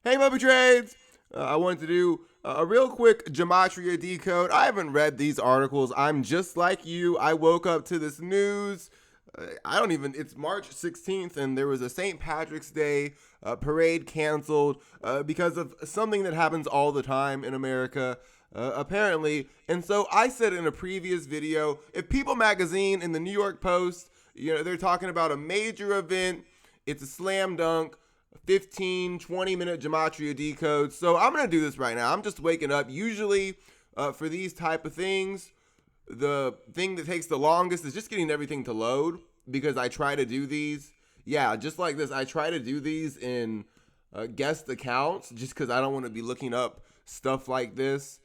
Hey, Moby Trades! I wanted to do a real quick gematria decode. I haven't read these articles. I'm just like you. I woke up to this news. It's March 16th, and there was a St. Patrick's Day parade canceled because of something that happens all the time in America, apparently. And so I said in a previous video, if People Magazine and the New York Post, they're talking about a major event, it's a slam dunk. 15, 20-minute gematria decode. So I'm going to do this right now. I'm just waking up. Usually for these type of things, the thing that takes the longest is just getting everything to load, because I try to do these. Yeah, just like this. I try to do these in guest accounts just because I don't want to be looking up stuff like this.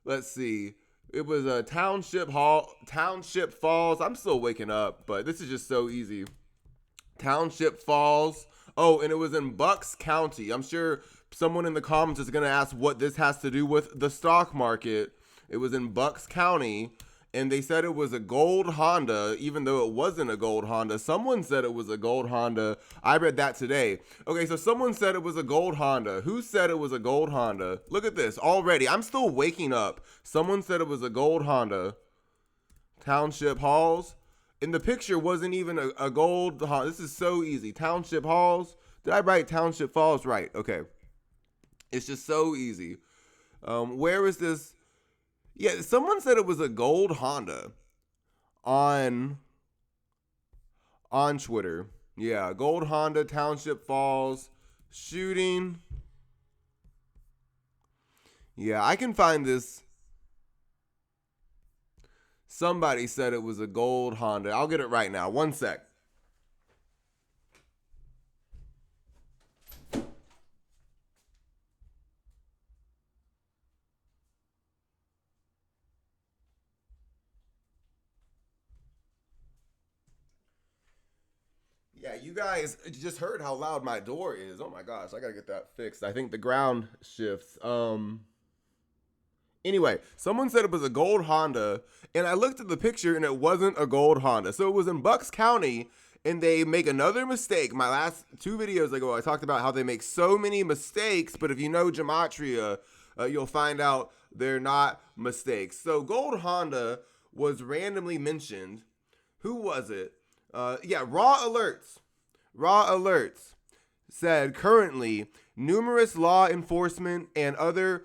Let's see. It was a Township Falls. I'm still waking up, but this is just so easy. Township Falls. Oh, and it was in Bucks County. I'm sure someone in the comments is going to ask what this has to do with the stock market. It was in Bucks County, and they said it was a gold Honda, even though it wasn't a gold Honda. Someone said it was a gold Honda. I read that today. Okay, so someone said it was a gold Honda. Who said it was a gold Honda? Look at this. Already, I'm still waking up. Someone said it was a gold Honda. Township Halls. And the picture wasn't even a gold. This is so easy. Township Halls. Did I write Township Falls? Right. Okay. It's just so easy. Where is this? Yeah, someone said it was a gold Honda on Twitter. Yeah, gold Honda, Township Falls, shooting. Yeah, I can find this. Somebody said it was a gold Honda. I'll get it right now. One sec. Yeah, you guys just heard how loud my door is. Oh my gosh, I gotta get that fixed. I think the ground shifts. Anyway, someone said it was a gold Honda, and I looked at the picture and it wasn't a gold Honda. So it was in Bucks County, and they make another mistake. My last two videos ago, I talked about how they make so many mistakes, but if you know gematria, you'll find out they're not mistakes. So gold Honda was randomly mentioned. Who was it? Raw Alerts. Raw Alerts said currently numerous law enforcement and other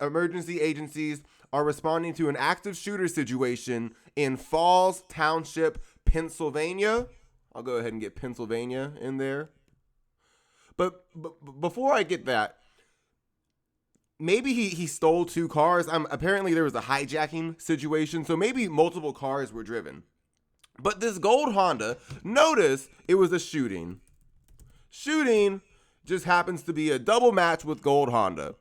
emergency agencies are responding to an active shooter situation in Falls Township, Pennsylvania. I'll go ahead and get Pennsylvania in there. But before I get that, maybe he stole two cars. Apparently there was a hijacking situation, so maybe multiple cars were driven. But this gold Honda, notice it was a shooting. Shooting just happens to be a double match with gold Honda.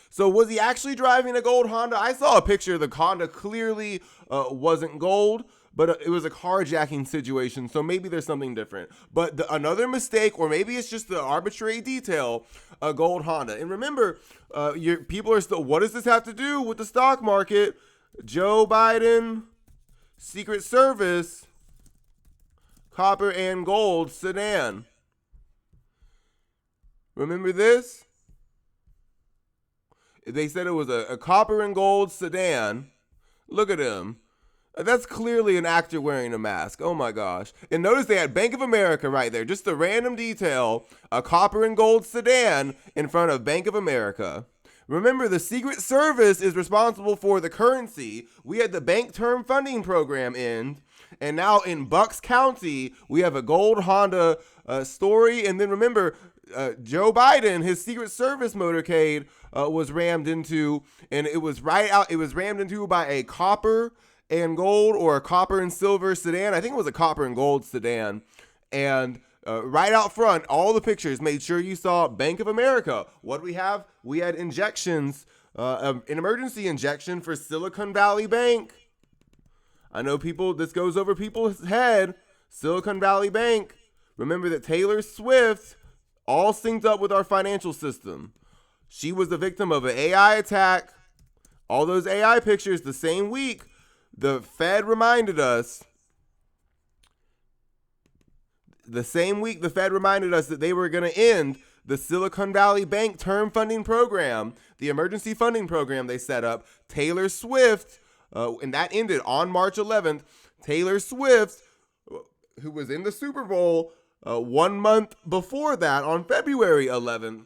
So was he actually driving a gold Honda? I saw a picture. The Honda clearly wasn't gold, but it was a carjacking situation. So maybe there's something different. But another mistake, or maybe it's just the arbitrary detail, a gold Honda. And remember, people are still, what does this have to do with the stock market? Joe Biden, Secret Service, copper and gold sedan. Remember this? They said it was a copper and gold sedan. Look at him. That's clearly an actor wearing a mask. Oh my gosh. And notice they had Bank of America right there. Just a random detail. A copper and gold sedan in front of Bank of America. Remember, the Secret Service is responsible for the currency. We had the Bank Term Funding Program end. And now in Bucks County, we have a gold Honda story. And then remember, Joe Biden, his Secret Service motorcade was rammed into, and it was rammed into by a copper and gold, or a copper and silver sedan. I think it was a copper and gold sedan. And right out front, all the pictures made sure you saw Bank of America. What do we have? We had injections, an emergency injection for Silicon Valley Bank. I know this goes over people's head. Silicon Valley Bank. Remember that Taylor Swift, all synced up with our financial system. She was the victim of an AI attack. All those AI pictures the same week, the Fed reminded us that they were going to end the Silicon Valley Bank term funding program, the emergency funding program they set up. Taylor Swift, and that ended on March 11th. Taylor Swift, who was in the Super Bowl 1 month before that, on February 11th,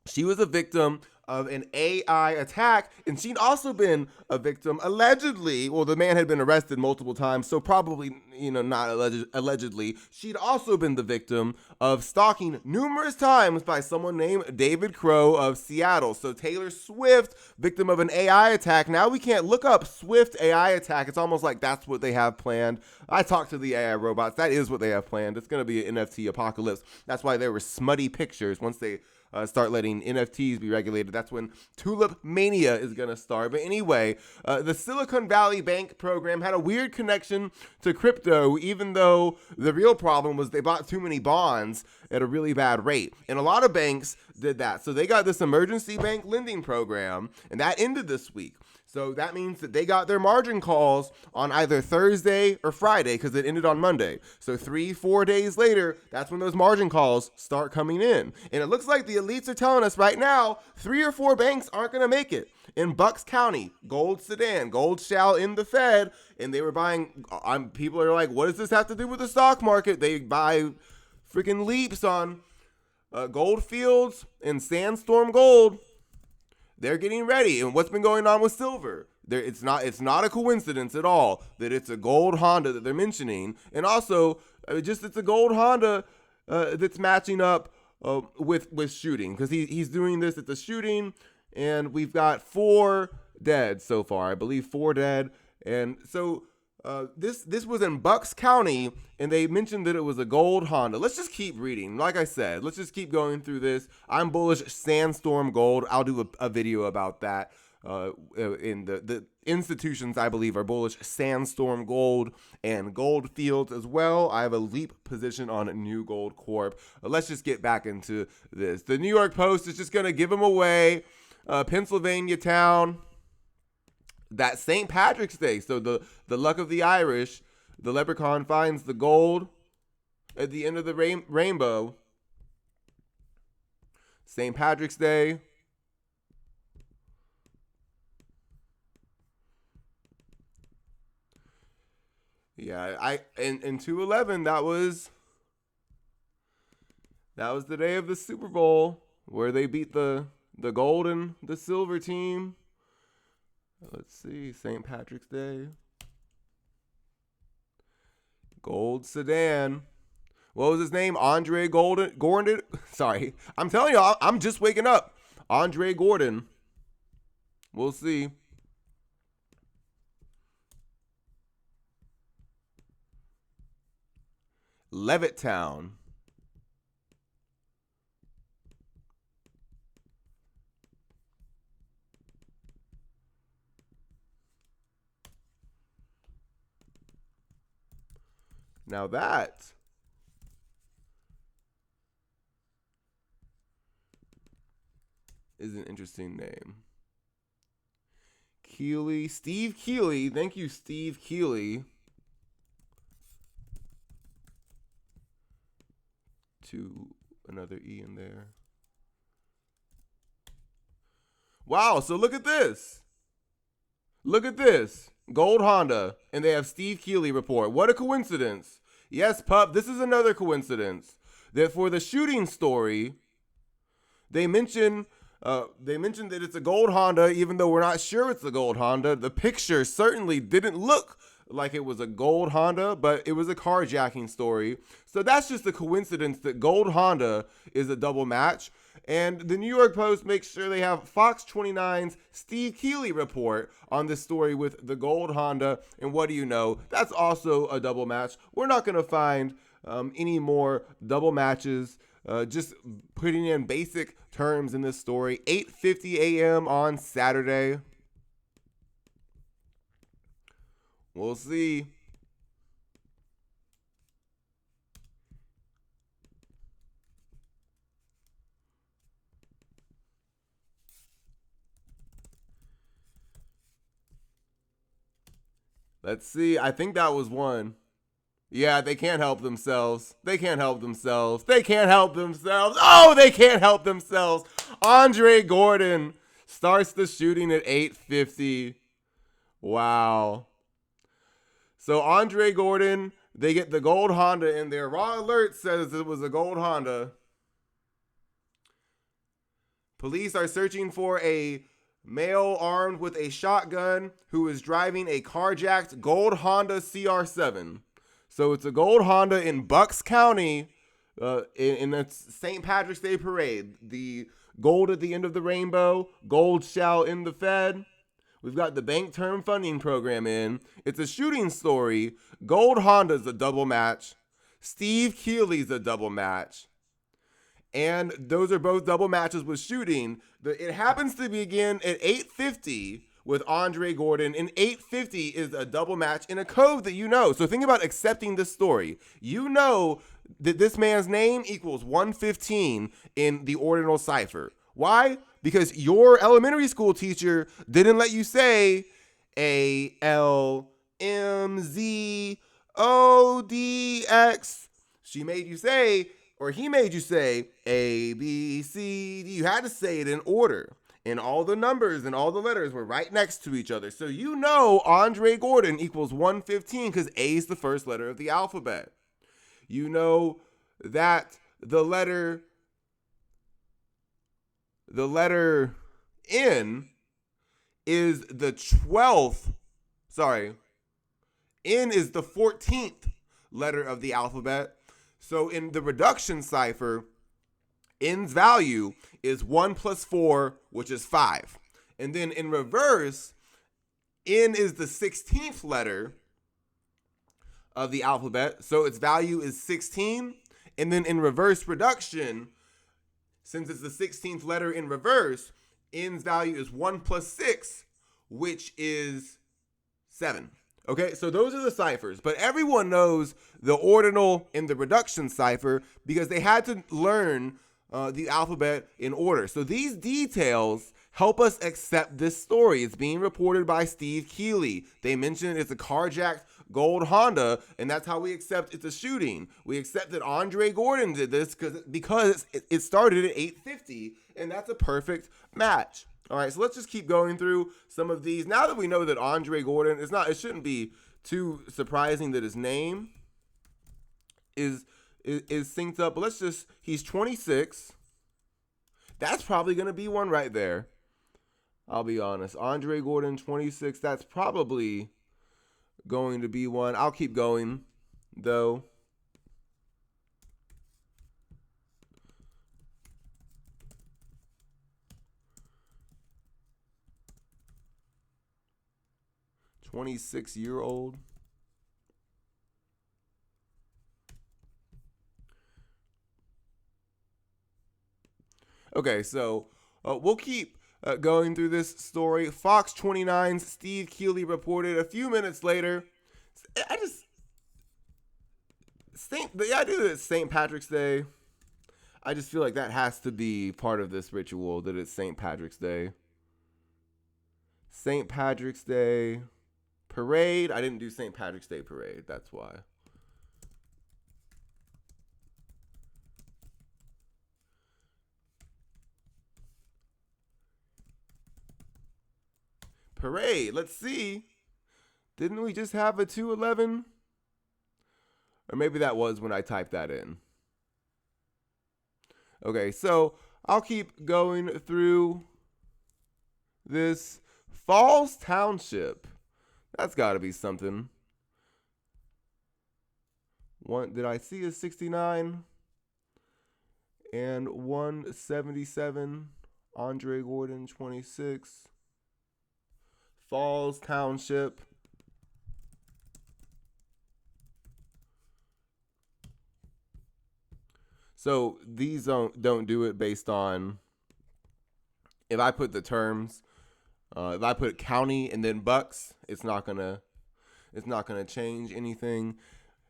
she was a victim of an AI attack, and she'd also been a victim, allegedly. Well, the man had been arrested multiple times, so probably, not allegedly. She'd also been the victim of stalking numerous times by someone named David Crow of Seattle. So Taylor Swift, victim of an AI attack. Now we can't look up Swift AI attack. It's almost like that's what they have planned. I talked to the AI robots. That is what they have planned. It's going to be an NFT apocalypse. That's why there were smutty pictures once they start letting NFTs be regulated. That's when Tulip Mania is going to start. But anyway, the Silicon Valley Bank program had a weird connection to crypto, even though the real problem was they bought too many bonds at a really bad rate. And a lot of banks did that. So they got this emergency bank lending program, and that ended this week. So that means that they got their margin calls on either Thursday or Friday, because it ended on Monday. So 3-4 days later, that's when those margin calls start coming in. And it looks like the elites are telling us right now, 3 or 4 banks aren't going to make it. In Bucks County, gold sedan, gold shall in the Fed, and they were buying, people are like, what does this have to do with the stock market? They buy freaking leaps on gold fields and Sandstorm Gold. They're getting ready. And what's been going on with silver? It's not a coincidence at all that it's a gold Honda that they're mentioning. And also, it's a gold Honda that's matching up with shooting. Because he's doing this at the shooting. And we've got 4 dead so far. I believe 4 dead. And so this was in Bucks County, and they mentioned that it was a gold Honda. Let's just keep reading. Like I said, let's just keep going through this. I'm bullish Sandstorm Gold. I'll do a video about that. In the institutions I believe are bullish Sandstorm Gold and Gold Fields as well. I have a leap position on New Gold Corp. Let's just get back into this. The New York Post is just going to give them away. Pennsylvania town. That St. Patrick's Day, so the luck of the Irish, the leprechaun finds the gold at the end of the rainbow. St. Patrick's Day. Yeah, in 211 that was the day of the Super Bowl where they beat the gold and the silver team. Let's see, St. Patrick's Day. Gold sedan. What was his name? Andre Gordon? Sorry. I'm telling you, I'm just waking up. Andre Gordon. We'll see. Levittown. Now that is an interesting name. Keeley, Steve Keeley. Thank you, Steve Keeley. To another E in there. Wow, so look at this. Look at this. Gold Honda. And they have Steve Keeley report. What a coincidence. Yes, pup, this is another coincidence. That for the shooting story, they mention that it's a gold Honda, even though we're not sure it's a gold Honda. The picture certainly didn't look like it was a gold Honda, but it was a carjacking story. So that's just a coincidence that gold Honda is a double match. And the New York Post makes sure they have Fox 29's Steve Keeley report on this story with the gold Honda. And what do you know? That's also a double match. We're not going to find any more double matches. Just putting in basic terms in this story. 8:50 a.m. on Saturday. We'll see. Let's see. I think that was one. Yeah, they can't help themselves. They can't help themselves. They can't help themselves. Oh, they can't help themselves. Andre Gordon starts the shooting at 8:50. Wow. So Andre Gordon, they get the gold Honda in there. Raw Alert says it was a gold Honda. Police are searching for a male armed with a shotgun who is driving a carjacked gold Honda CR7. So it's a gold Honda in Bucks County in the St. Patrick's Day parade. The gold at the end of the rainbow, gold shall end the Fed. We've got the bank term funding program in. It's a shooting story. Gold Honda's a double match. Steve Keeley's a double match. And those are both double matches with shooting. It happens to begin at 8:50 with Andre Gordon, and 8:50 is a double match in a code that you know. So think about accepting this story. You know that this man's name equals 115 in the ordinal cipher. Why? Because your elementary school teacher didn't let you say ALMZODX. She made you say, or he made you say ABCD. You had to say it in order. And all the numbers and all the letters were right next to each other. So you know Andre Gordon equals 115 because A is the first letter of the alphabet. You know that the letter N is the 12th, N is the 14th letter of the alphabet. So in the reduction cipher, N's value is 1 plus 4, which is 5. And then in reverse, N is the 16th letter of the alphabet. So its value is 16. And then in reverse reduction, since it's the 16th letter in reverse, N's value is 1 plus 6, which is 7. Okay, so those are the ciphers. But everyone knows the ordinal and the reduction cipher because they had to learn the alphabet in order. So these details help us accept this story. It's being reported by Steve Keeley. They mentioned it's a carjacked gold Honda, and that's how we accept it's a shooting. We accept that Andre Gordon did this because it started at 8:50, and that's a perfect match. All right, so let's just keep going through some of these. Now that we know that Andre Gordon, it shouldn't be too surprising that his name is synced up. But he's 26. That's probably going to be one right there. I'll be honest. Andre Gordon, 26. That's probably going to be one. I'll keep going, though. "26-year-old." Okay, so we'll keep going through this story. Fox 29's Steve Keeley reported a few minutes later. The idea that it's St. Patrick's Day, I just feel like that has to be part of this ritual, that it's St. Patrick's Day. St. Patrick's Day parade. I didn't do St. Patrick's Day parade. That's why. Parade. Let's see. Didn't we just have a 211? Or maybe that was when I typed that in. Okay, so I'll keep going through this. Falls Township. That's got to be something. Did I see a 69? And 177. Andre Gordon, 26. Falls Township. So these don't do it based on, if I put the terms, if I put county and then bucks, it's not gonna change anything.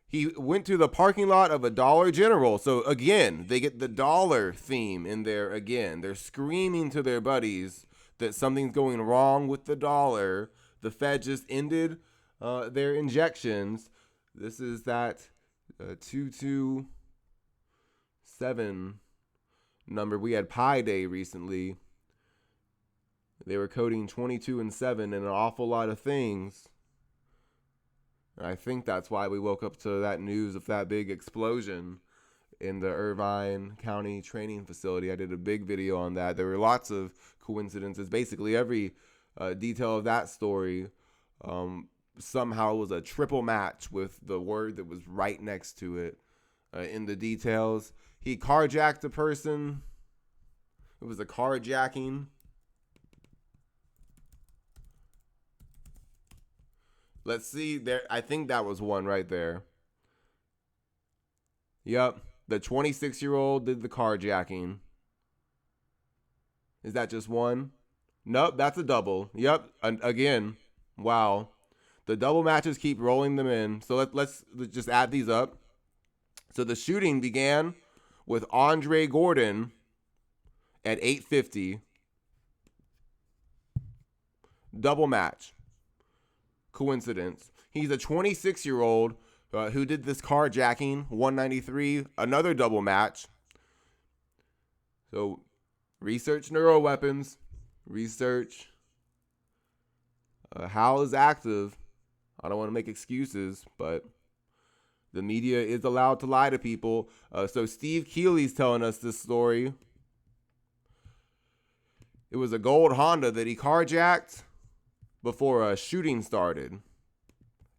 He went to the parking lot of a Dollar General. So again, they get the dollar theme in there again. They're screaming to their buddies that something's going wrong with the dollar. The Fed just ended their injections. This is that 227 number. We had Pi Day recently. They were coding 22 and 7 and an awful lot of things. And I think that's why we woke up to that news of that big explosion in the Irvine County training facility. I did a big video on that. There were lots of coincidences. Basically, every detail of that story somehow was a triple match with the word that was right next to it in the details. He carjacked a person. It was a carjacking. Let's see there. I think that was one right there. Yep. The 26-year-old did the carjacking. Is that just one? Nope, that's a double. Yep. Again. Wow. The double matches keep rolling them in. So let's just add these up. So the shooting began with Andre Gordon at 8:50. Double match. Coincidence. He's a 26-year-old who did this carjacking, 193, another double match. So research neuroweapons, research Hal is active. I don't want to make excuses, but the media is allowed to lie to people. So Steve Keeley's telling us this story. It was a gold Honda that he carjacked before a shooting started.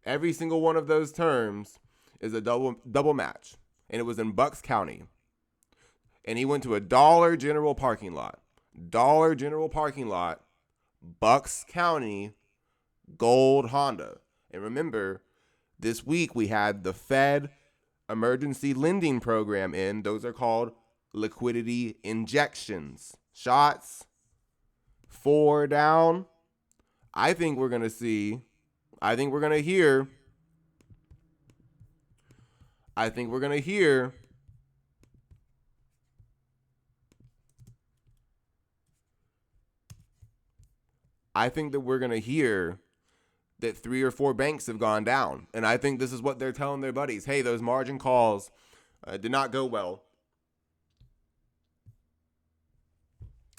Every single one of those terms is a double match. And it was in Bucks County. And he went to a Dollar General parking lot. Dollar General parking lot, Bucks County, gold Honda. And remember, this week we had the Fed emergency lending program in. Those are called liquidity injections. Shots, 4 down. I think we're going to hear that 3 or 4 banks have gone down. And I think this is what they're telling their buddies. Hey, those margin calls did not go well.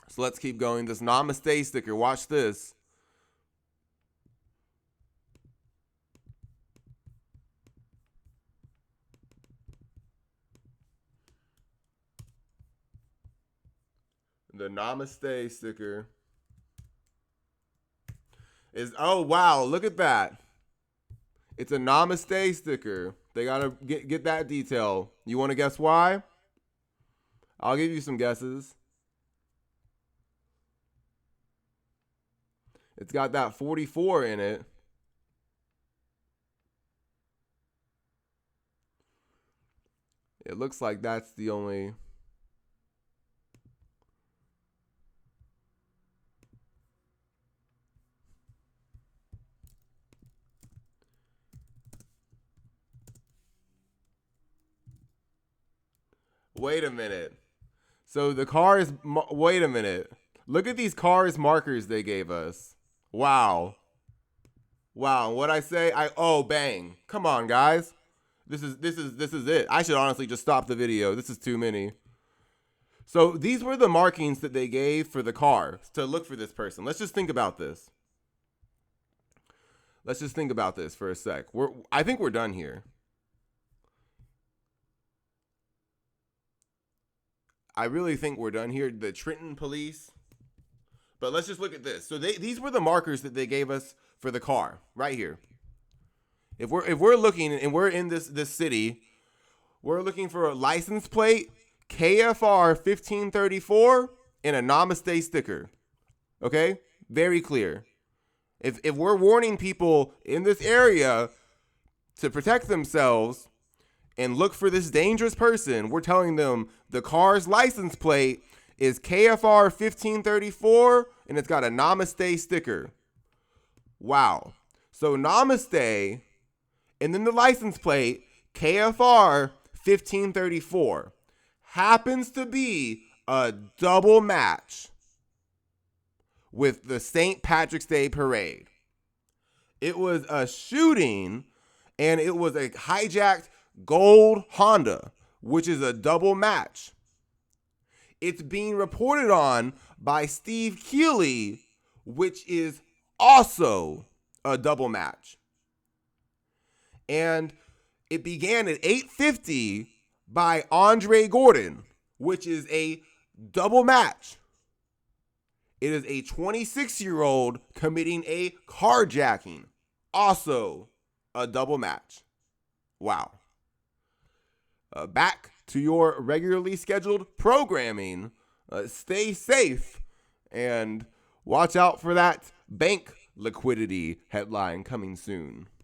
So let's keep going. This Namaste sticker, watch this. The Namaste sticker is, oh, wow, look at that. It's a Namaste sticker. They got to get that detail. You want to guess why? I'll give you some guesses. It's got that 44 in it. It looks like that's the only... Wait a minute. So the cars, wait a minute. Look at these cars markers they gave us. Wow. Wow. What'd I say? Bang. Come on, guys. This is it. I should honestly just stop the video. This is too many. So these were the markings that they gave for the car to look for this person. Let's just think about this. Let's just think about this for a sec. I think we're done here. I really think we're done here. The Trenton police. But let's just look at this. So these were the markers that they gave us for the car right here. If we're looking and we're in this city, we're looking for a license plate, KFR 1534, and a Namaste sticker. Okay? Very clear. If we're warning people in this area to protect themselves and look for this dangerous person, we're telling them the car's license plate is KFR 1534 and it's got a Namaste sticker. Wow. So Namaste and then the license plate KFR 1534 happens to be a double match with the St. Patrick's Day parade. It was a shooting And it was a hijacked gold Honda, which is a double match. It's being reported on by Steve Keeley, which is also a double match. And it began at 850 by Andre Gordon, which is a double match. It is a 26-year-old committing a carjacking, also a double match. Wow. Back to your regularly scheduled programming. Stay safe and watch out for that bank liquidity headline coming soon.